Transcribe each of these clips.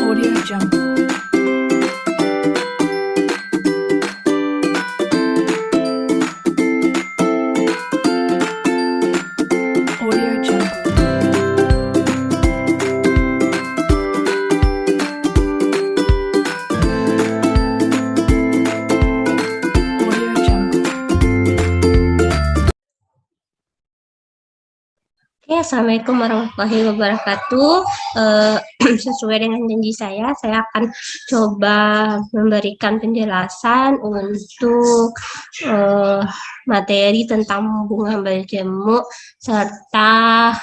Audio Jungle. Audio Jungle. Audio Jungle. Oke, Assalamualaikum warahmatullahi wabarakatuh. Sesuai dengan janji saya akan coba memberikan penjelasan untuk materi tentang bunga berjemuk serta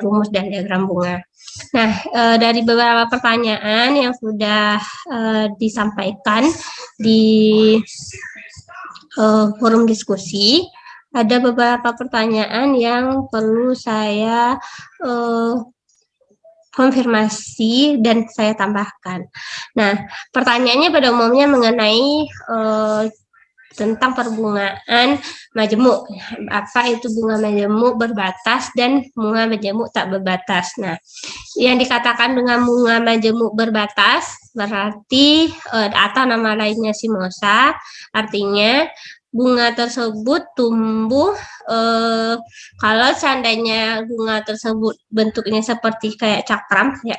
rumus dan diagram bunga. Nah, dari beberapa pertanyaan yang sudah disampaikan di forum diskusi, ada beberapa pertanyaan yang perlu saya konfirmasi dan saya tambahkan. Nah, pertanyaannya pada umumnya mengenai tentang perbungaan majemuk. Apa itu bunga majemuk berbatas dan bunga majemuk tak berbatas? Nah, yang dikatakan dengan bunga majemuk berbatas berarti atau nama lainnya simosa, artinya bunga tersebut tumbuh kalau seandainya bunga tersebut bentuknya seperti kayak cakram, ya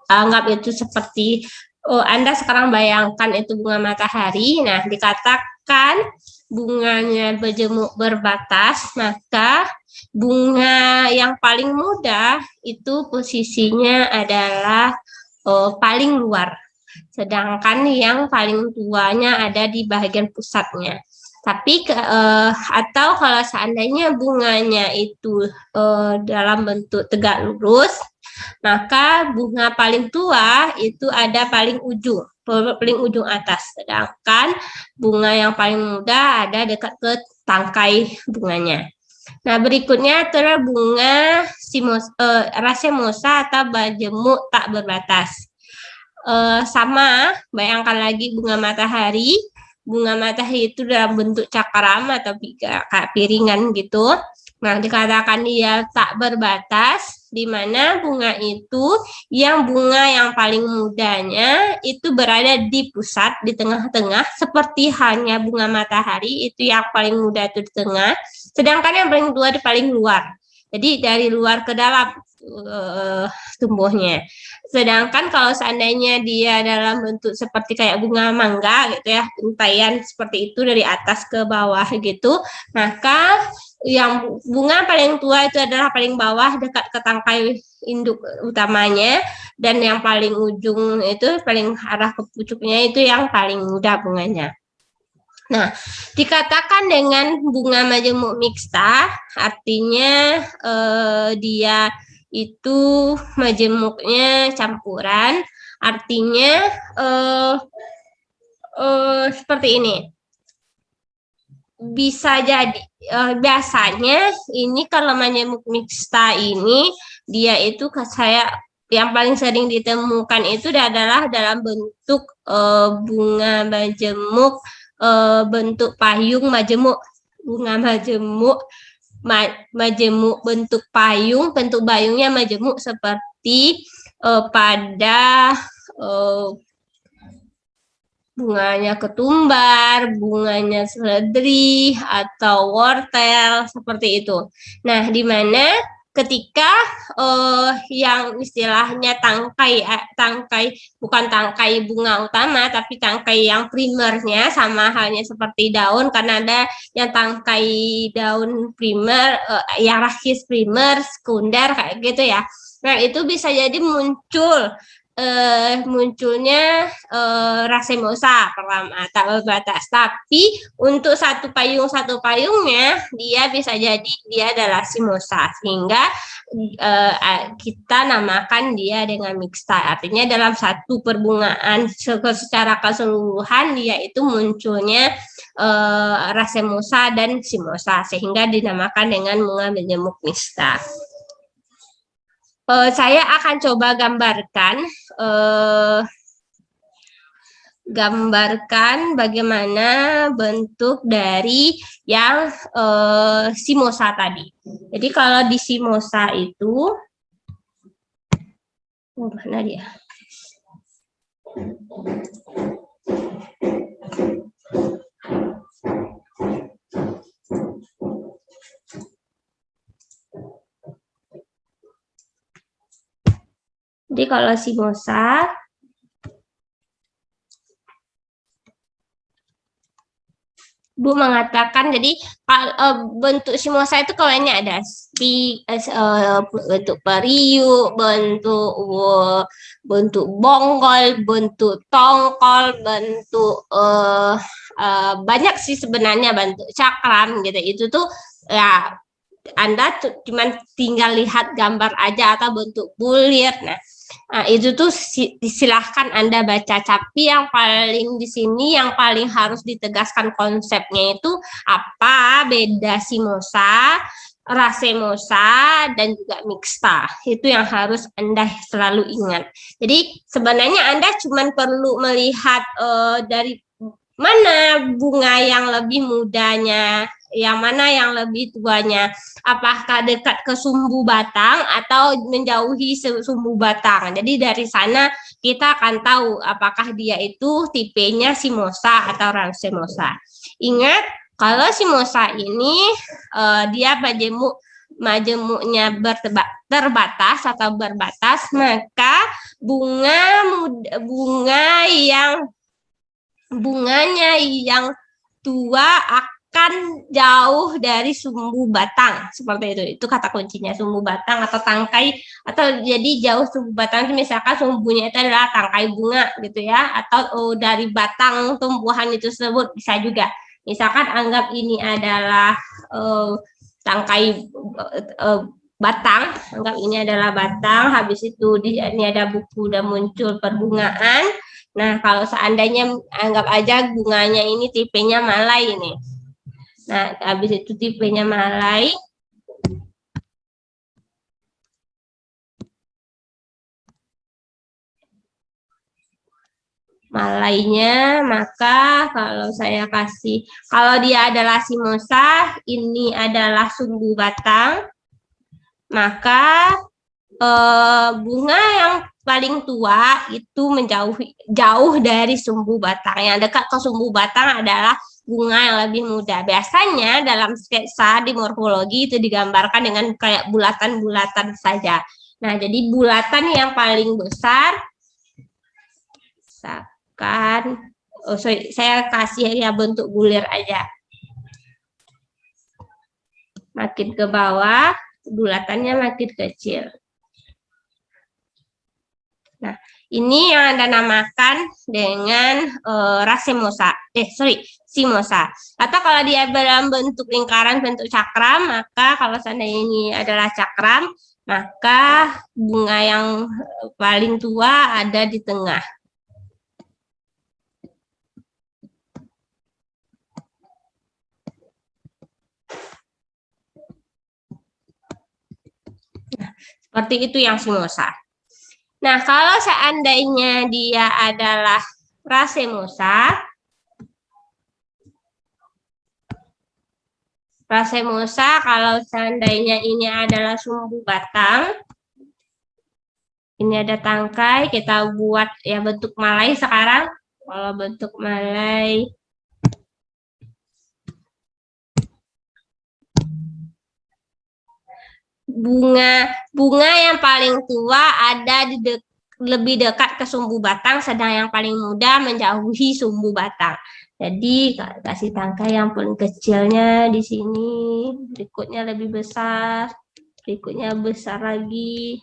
anggap itu seperti Anda sekarang bayangkan itu bunga matahari. Nah, dikatakan bunganya berjemuk berbatas, maka bunga yang paling muda itu posisinya adalah paling luar. Sedangkan yang paling tuanya ada di bagian pusatnya. Tapi atau kalau seandainya bunganya itu dalam bentuk tegak lurus, maka bunga paling tua itu ada paling ujung atas. Sedangkan bunga yang paling muda ada dekat ke tangkai bunganya. Nah, berikutnya adalah bunga racemosa atau berjemuk tak berbatas. Sama, bayangkan lagi bunga matahari. Bunga matahari itu dalam bentuk cakram atau kayak piringan gitu. Nah, dikatakan dia tak berbatas, di mana bunga itu bunga yang paling mudanya itu berada di pusat, di tengah-tengah, seperti halnya bunga matahari itu yang paling muda itu di tengah, sedangkan yang paling tua di paling luar. Jadi dari luar ke dalam tumbuhnya. Sedangkan kalau seandainya dia dalam bentuk seperti kayak bunga mangga gitu ya, untaian seperti itu dari atas ke bawah gitu, maka yang bunga paling tua itu adalah paling bawah dekat ke tangkai induk utamanya, dan yang paling ujung itu paling arah ke pucuknya itu yang paling muda bunganya. Nah, dikatakan dengan bunga majemuk mixta, artinya dia itu majemuknya campuran, artinya seperti ini. Bisa jadi biasanya ini kalau majemuk mixta ini dia itu saya yang paling sering ditemukan itu adalah dalam bentuk bunga majemuk bentuk payung majemuk. Bunga majemuk majemuk bentuk payung, bentuk payungnya majemuk seperti pada bunganya ketumbar, bunganya seledri, atau wortel, seperti itu. Nah, di mana ketika yang istilahnya tangkai bukan tangkai bunga utama, tapi tangkai yang primernya, sama halnya seperti daun, karena ada yang tangkai daun primer, yang rakis primer, sekunder, kayak gitu ya. Nah, itu bisa jadi munculnya racemosa pertama tak berbatas, tapi untuk satu payungnya dia bisa jadi dia adalah simosa, sehingga kita namakan dia dengan mixta, artinya dalam satu perbungaan secara keseluruhan dia itu munculnya racemosa dan simosa, sehingga dinamakan dengan bunga berjemuk mixta. Saya akan coba gambarkan bagaimana bentuk dari yang simosa tadi. Jadi kalau di simosa itu, mana dia? kalau simosa, Bu mengatakan, jadi bentuk simosa itu kalau ini ada bentuk periuk, bentuk bonggol, bentuk tongkol, bentuk banyak sih sebenarnya bentuk cakram gitu. Itu tuh ya Anda cuman tinggal lihat gambar aja atau bentuk bulir. Nah, itu tuh silahkan Anda baca. Tapi yang paling di sini, yang paling harus ditegaskan konsepnya itu apa beda simosa, racemosa, dan juga mixta. Itu yang harus Anda selalu ingat. Jadi sebenarnya Anda cuma perlu melihat dari mana bunga yang lebih mudanya, yang mana yang lebih tuanya, apakah dekat ke sumbu batang atau menjauhi sumbu batang. Jadi dari sana kita akan tahu apakah dia itu tipenya simosa atau racemosa. Ingat, kalau simosa ini dia majemuknya terbatas atau berbatas, maka bunganya yang tua akan jauh dari sumbu batang, seperti itu kata kuncinya, sumbu batang atau tangkai, atau jadi jauh sumbu batang itu misalkan sumbunya itu adalah tangkai bunga gitu ya, atau dari batang tumbuhan itu tersebut bisa juga, misalkan anggap ini adalah tangkai batang, anggap ini adalah batang, habis itu ini ada buku udah muncul perbungaan. Nah, kalau seandainya anggap aja bunganya ini tipenya malai ini. Nah, habis itu tipenya malai. Malainya, maka kalau saya kasih, kalau dia adalah simosa, ini adalah sumbu batang, maka bunga yang paling tua itu jauh dari sumbu batang. Yang dekat ke sumbu batang adalah bunga yang lebih muda. Biasanya dalam sketsa di morfologi itu digambarkan dengan kayak bulatan-bulatan saja. Nah, jadi bulatan yang paling besar, misalkan, saya kasih ya bentuk bulir aja. Makin ke bawah, bulatannya makin kecil. Nah, ini yang Anda namakan dengan simosa. Atau kalau dia dalam bentuk lingkaran, bentuk cakram, maka kalau seandainya ini adalah cakram, maka bunga yang paling tua ada di tengah. Nah, seperti itu yang simosa. Nah, kalau seandainya dia adalah racemosa, kalau seandainya ini adalah sumbu batang, ini ada tangkai, kita buat ya bentuk malai sekarang. Kalau bentuk malai, bunga yang paling tua ada lebih dekat ke sumbu batang, sedang yang paling muda menjauhi sumbu batang. Jadi kasih tangkai yang paling kecilnya di sini, berikutnya lebih besar, berikutnya besar lagi.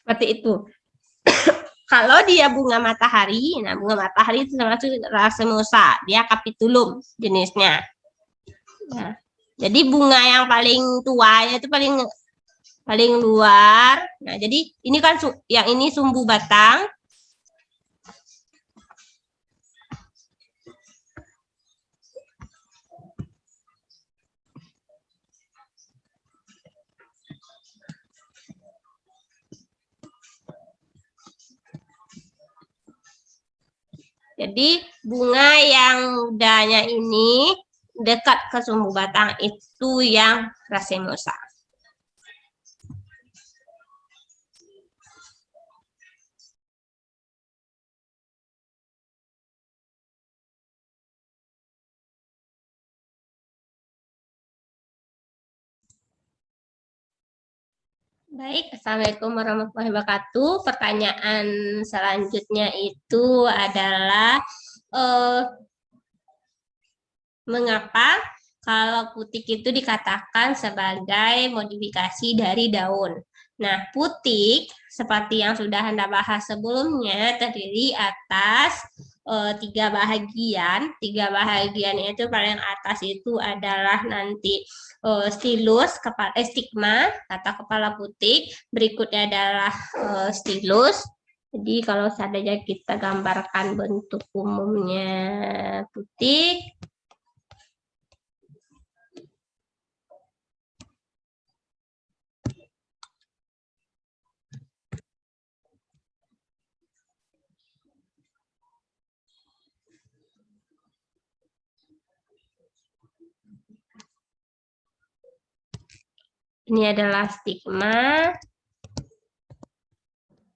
Seperti itu. Kalau dia bunga matahari, nah bunga matahari itu termasuk racemosa, dia capitulum jenisnya. Nah, jadi bunga yang paling tuanya itu paling luar. Nah, jadi ini kan yang ini sumbu batang. Jadi bunga yang mudanya ini dekat ke sumbu batang itu yang racemosa. Baik, Assalamualaikum warahmatullahi wabarakatuh. Pertanyaan selanjutnya itu adalah eh, mengapa kalau putik itu dikatakan sebagai modifikasi dari daun? Nah, putik seperti yang sudah Anda bahas sebelumnya terdiri atas tiga bahagian. Tiga bahagian itu paling atas itu adalah nanti stilus, stigma atau kepala putik. Berikutnya adalah stilus. Jadi kalau seandainya kita gambarkan bentuk umumnya putik, ini adalah stigma,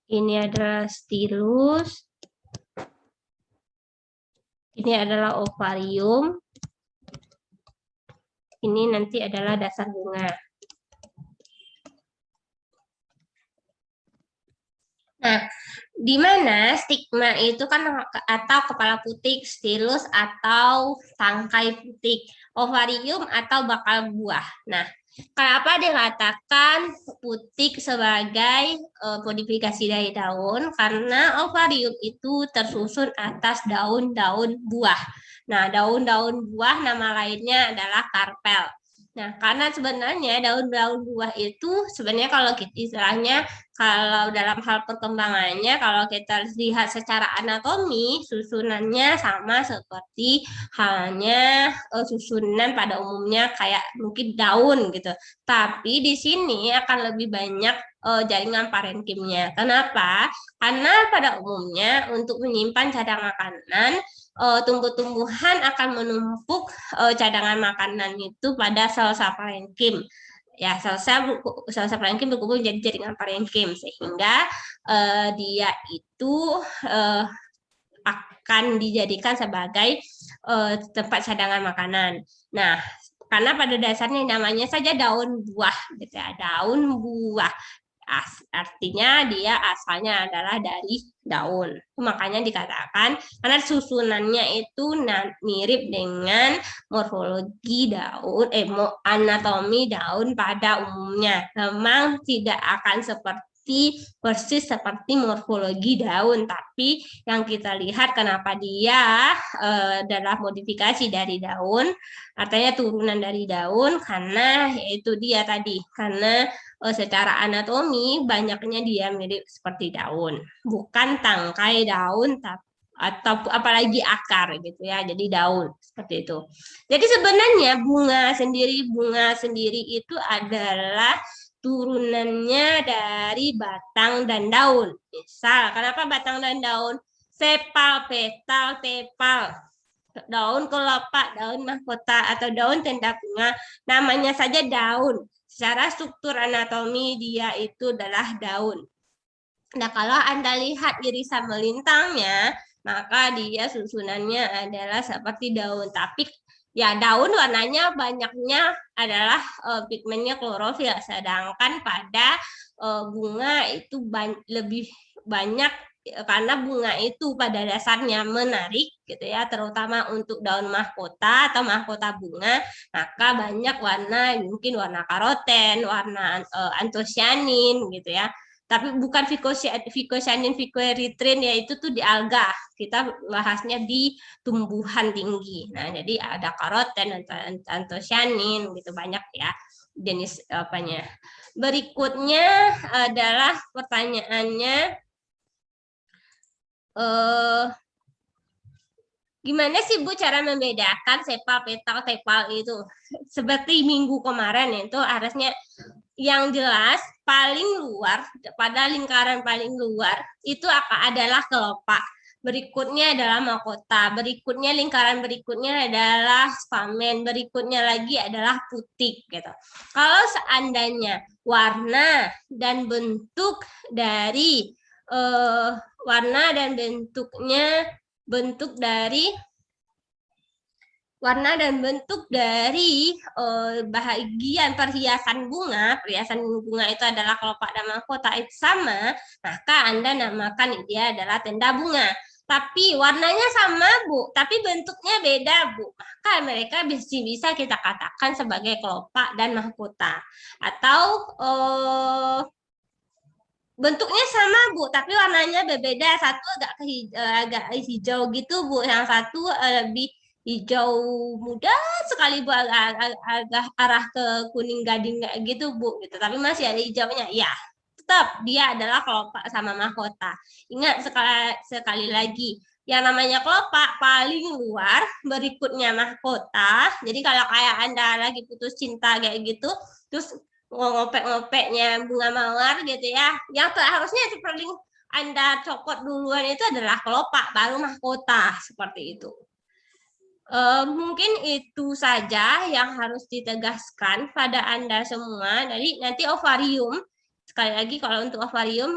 ini adalah stilus, ini adalah ovarium, ini nanti adalah dasar bunga. Nah, di mana stigma itu kan atau kepala putik, stilus atau tangkai putik, ovarium atau bakal buah. Nah, kenapa dikatakan putik sebagai modifikasi dari daun? Karena ovarium itu tersusun atas daun-daun buah. Nah, daun-daun buah nama lainnya adalah karpel. Nah, karena sebenarnya daun-daun buah itu sebenarnya kalau kita istilahnya kalau dalam hal perkembangannya, kalau kita lihat secara anatomi, susunannya sama seperti halnya susunan pada umumnya kayak mungkin daun gitu. Tapi di sini akan lebih banyak jaringan parenkimnya. Kenapa? Karena pada umumnya untuk menyimpan cadangan makanan, tumbuh-tumbuhan akan menumpuk cadangan makanan itu pada sel-sel parenkim. Ya, sel-sel parenkim berkumpul jadi jaringan parenkim sehingga dia itu eh, akan dijadikan sebagai tempat cadangan makanan. Nah, karena pada dasarnya namanya saja daun buah, gitu ya, daun buah. Artinya dia asalnya adalah dari daun. Makanya dikatakan karena susunannya itu mirip dengan morfologi daun, anatomi daun pada umumnya. Memang tidak akan persis seperti morfologi daun, tapi yang kita lihat kenapa dia adalah modifikasi dari daun, artinya turunan dari daun, karena itu dia tadi, karena secara anatomi banyaknya dia mirip seperti daun, bukan tangkai daun atau apalagi akar gitu ya. Jadi daun seperti itu. Jadi sebenarnya bunga sendiri itu adalah turunannya dari batang dan daun. Misal, kenapa batang dan daun? Sepal, petal, tepal, daun kelopak, daun mahkota, atau daun tenda bunga, namanya saja daun. Secara struktur anatomi dia itu adalah daun. Nah, kalau Anda lihat irisan melintangnya, maka dia susunannya adalah seperti daun. Tapi ya daun warnanya banyaknya adalah pigmennya klorofil, sedangkan pada bunga itu lebih banyak karena bunga itu pada dasarnya menarik gitu ya, terutama untuk daun mahkota atau mahkota bunga, maka banyak warna mungkin warna karoten, warna antosianin gitu ya. Tapi bukan vicocyanin, vicoerythrin, yaitu tuh di alga. Kita bahasnya di tumbuhan tinggi. Nah, jadi ada karoten, antosianin gitu banyak ya jenis apanya. Berikutnya adalah pertanyaannya eh gimana sih Bu cara membedakan sepal, petal, tepal itu? Seperti minggu kemarin itu harusnya yang jelas paling luar pada lingkaran paling luar itu adalah kelopak. Berikutnya adalah mahkota, berikutnya lingkaran berikutnya adalah stamen, berikutnya lagi adalah putik gitu. Kalau seandainya warna dan bentuk dari eh, warna dan bentuk dari warna dan bentuk dari bahagian perhiasan bunga itu adalah kelopak dan mahkota itu sama, maka Anda namakan dia adalah tenda bunga. Tapi warnanya sama, Bu, tapi bentuknya beda, Bu. Maka mereka bisa kita katakan sebagai kelopak dan mahkota. Atau bentuknya sama, Bu, tapi warnanya berbeda. Satu agak hijau gitu, Bu. Yang satu lebih hijau muda sekali, Bu, agak arah ke kuning gading kayak gitu, Bu. Gitu. Tapi masih ada hijaunya. Ya, tetap dia adalah kelopak sama mahkota. Ingat sekali lagi, yang namanya kelopak paling luar, berikutnya mahkota. Jadi kalau kayak Anda lagi putus cinta kayak gitu, terus ngopek-ngopeknya bunga mawar gitu ya, yang harusnya paling Anda copot duluan itu adalah kelopak, baru mahkota, seperti itu. Mungkin itu saja yang harus ditegaskan pada Anda semua. Jadi nanti ovarium, sekali lagi kalau untuk ovarium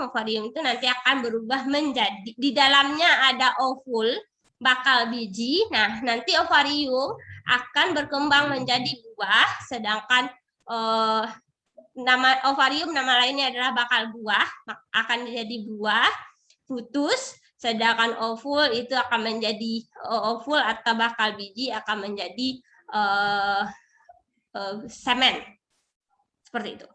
itu nanti akan berubah menjadi, di dalamnya ada ovul, bakal biji. Nah, nanti ovarium akan berkembang menjadi buah, sedangkan nama ovarium nama lainnya adalah bakal buah, akan menjadi buah, putus. Sedangkan ovul itu akan menjadi ovul atau bakal biji akan menjadi semen. Seperti itu.